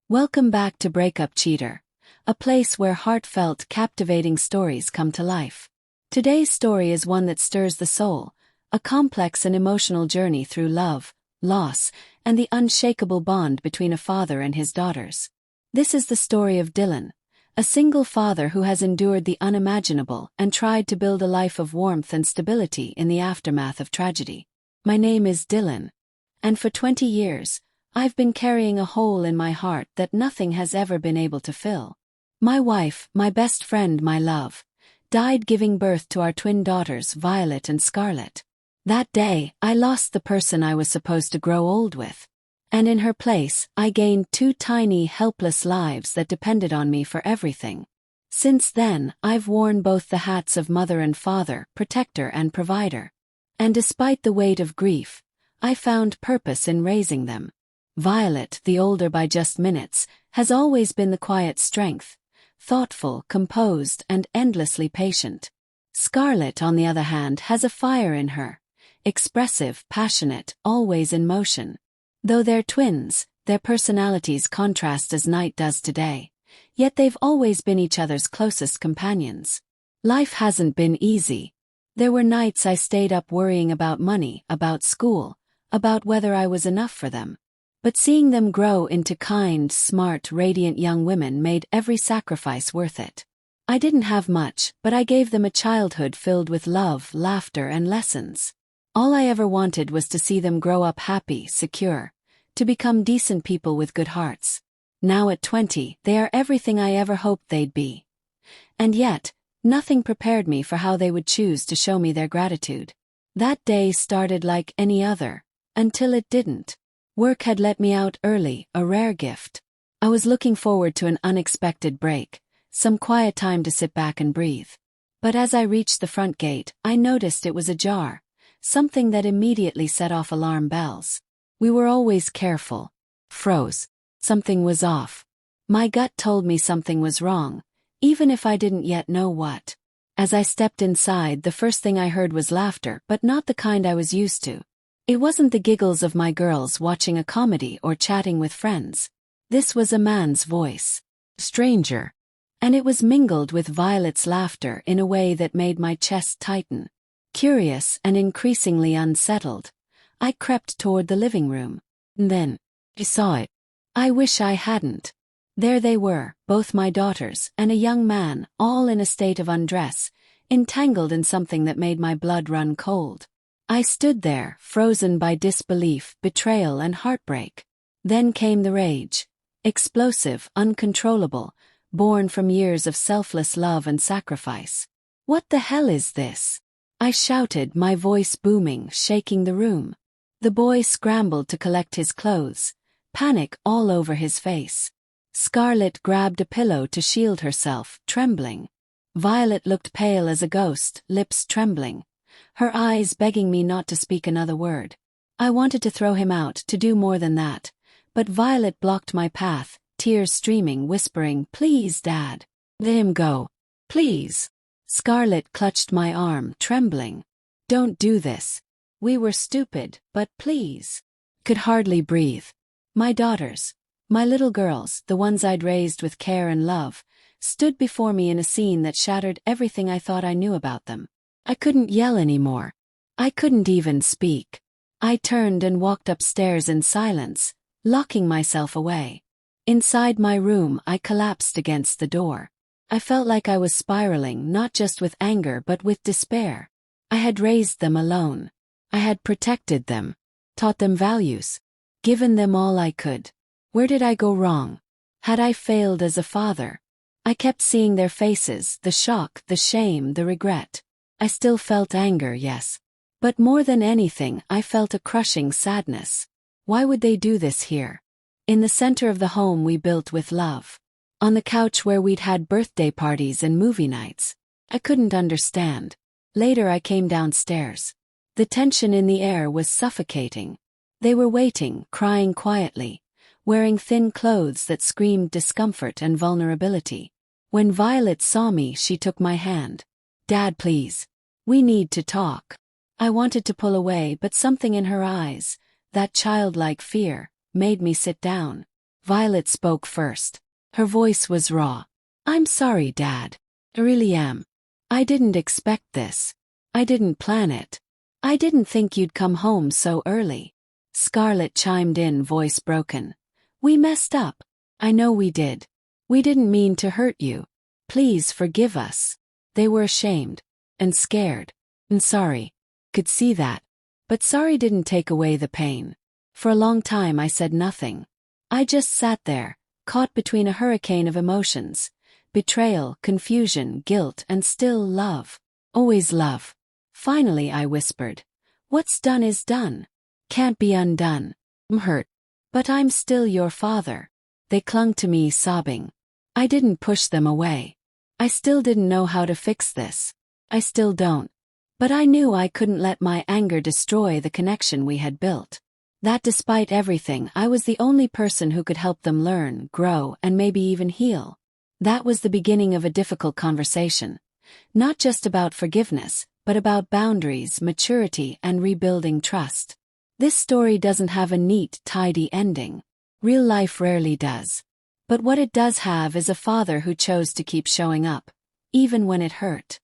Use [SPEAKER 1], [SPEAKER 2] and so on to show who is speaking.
[SPEAKER 1] Welcome back to Breakup Cheater, a place where heartfelt, captivating stories come to life. Today's story is one that stirs the soul, a complex and emotional journey through love, loss, and the unshakable bond between a father and his daughters. This is the story of Dylan, a single father who has endured the unimaginable and tried to build a life of warmth and stability in the aftermath of tragedy. My name is Dylan, and for 20 years, I've been carrying a hole in my heart that nothing has ever been able to fill. My wife, my best friend, my love, died giving birth to our twin daughters, Violet and Scarlett. That day, I lost the person I was supposed to grow old with. And in her place, I gained two tiny, helpless lives that depended on me for everything. Since then, I've worn both the hats of mother and father, protector and provider. And despite the weight of grief, I found purpose in raising them. Violet, the older by just minutes, has always been the quiet strength, thoughtful, composed, and endlessly patient. Scarlett, on the other hand, has a fire in her, expressive, passionate, always in motion. Though they're twins, their personalities contrast as night does today, yet they've always been each other's closest companions. Life hasn't been easy. There were nights I stayed up worrying about money, about school, about whether I was enough for them. But seeing them grow into kind, smart, radiant young women made every sacrifice worth it. I didn't have much, but I gave them a childhood filled with love, laughter, and lessons. All I ever wanted was to see them grow up happy, secure, to become decent people with good hearts. Now at 20, they are everything I ever hoped they'd be. And yet, nothing prepared me for how they would choose to show me their gratitude. That day started like any other, until it didn't. Work had let me out early, a rare gift. I was looking forward to an unexpected break, some quiet time to sit back and breathe. But as I reached the front gate, I noticed it was ajar, something that immediately set off alarm bells. We were always careful. Froze. Something was off. My gut told me something was wrong, even if I didn't yet know what. As I stepped inside, the first thing I heard was laughter, but not the kind I was used to. It wasn't the giggles of my girls watching a comedy or chatting with friends. This was a man's voice. Stranger. And it was mingled with Violet's laughter in a way that made my chest tighten. Curious and increasingly unsettled, I crept toward the living room. Then, I saw it. I wish I hadn't. There they were, both my daughters and a young man, all in a state of undress, entangled in something that made my blood run cold. I stood there, frozen by disbelief, betrayal, and heartbreak. Then came the rage. Explosive, uncontrollable, born from years of selfless love and sacrifice. What the hell is this? I shouted, my voice booming, shaking the room. The boy scrambled to collect his clothes, panic all over his face. Scarlett grabbed a pillow to shield herself, trembling. Violet looked pale as a ghost, lips trembling, her eyes begging me not to speak another word. I wanted to throw him out, to do more than that, but Violet blocked my path, tears streaming, whispering, "Please, Dad. Let him go. Please." Scarlett clutched my arm, trembling. "Don't do this. We were stupid, but please." Could hardly breathe. My daughters, my little girls, the ones I'd raised with care and love, stood before me in a scene that shattered everything I thought I knew about them. I couldn't yell anymore. I couldn't even speak. I turned and walked upstairs in silence, locking myself away. Inside my room, I collapsed against the door. I felt like I was spiraling, not just with anger but with despair. I had raised them alone. I had protected them, taught them values, given them all I could. Where did I go wrong? Had I failed as a father? I kept seeing their faces, the shock, the shame, the regret. I still felt anger, yes. But more than anything, I felt a crushing sadness. Why would they do this here? In the center of the home we built with love. On the couch where we'd had birthday parties and movie nights. I couldn't understand. Later I came downstairs. The tension in the air was suffocating. They were waiting, crying quietly, wearing thin clothes that screamed discomfort and vulnerability. When Violet saw me, she took my hand. "Dad, please. We need to talk." I wanted to pull away, but something in her eyes, that childlike fear, made me sit down. Violet spoke first. Her voice was raw. "I'm sorry, Dad. I really am. I didn't expect this. I didn't plan it. I didn't think you'd come home so early." Scarlett chimed in, voice broken. "We messed up. I know we did. We didn't mean to hurt you. Please forgive us." They were ashamed. And scared. And sorry. Could see that. But sorry didn't take away the pain. For a long time I said nothing. I just sat there, caught between a hurricane of emotions. Betrayal, confusion, guilt, and still love. Always love. Finally I whispered. "What's done is done. Can't be undone. I'm hurt. But I'm still your father." They clung to me, sobbing. I didn't push them away. I still didn't know how to fix this. I still don't. But I knew I couldn't let my anger destroy the connection we had built. That despite everything, I was the only person who could help them learn, grow, and maybe even heal. That was the beginning of a difficult conversation. Not just about forgiveness, but about boundaries, maturity, and rebuilding trust. This story doesn't have a neat, tidy ending. Real life rarely does. But what it does have is a father who chose to keep showing up, even when it hurt.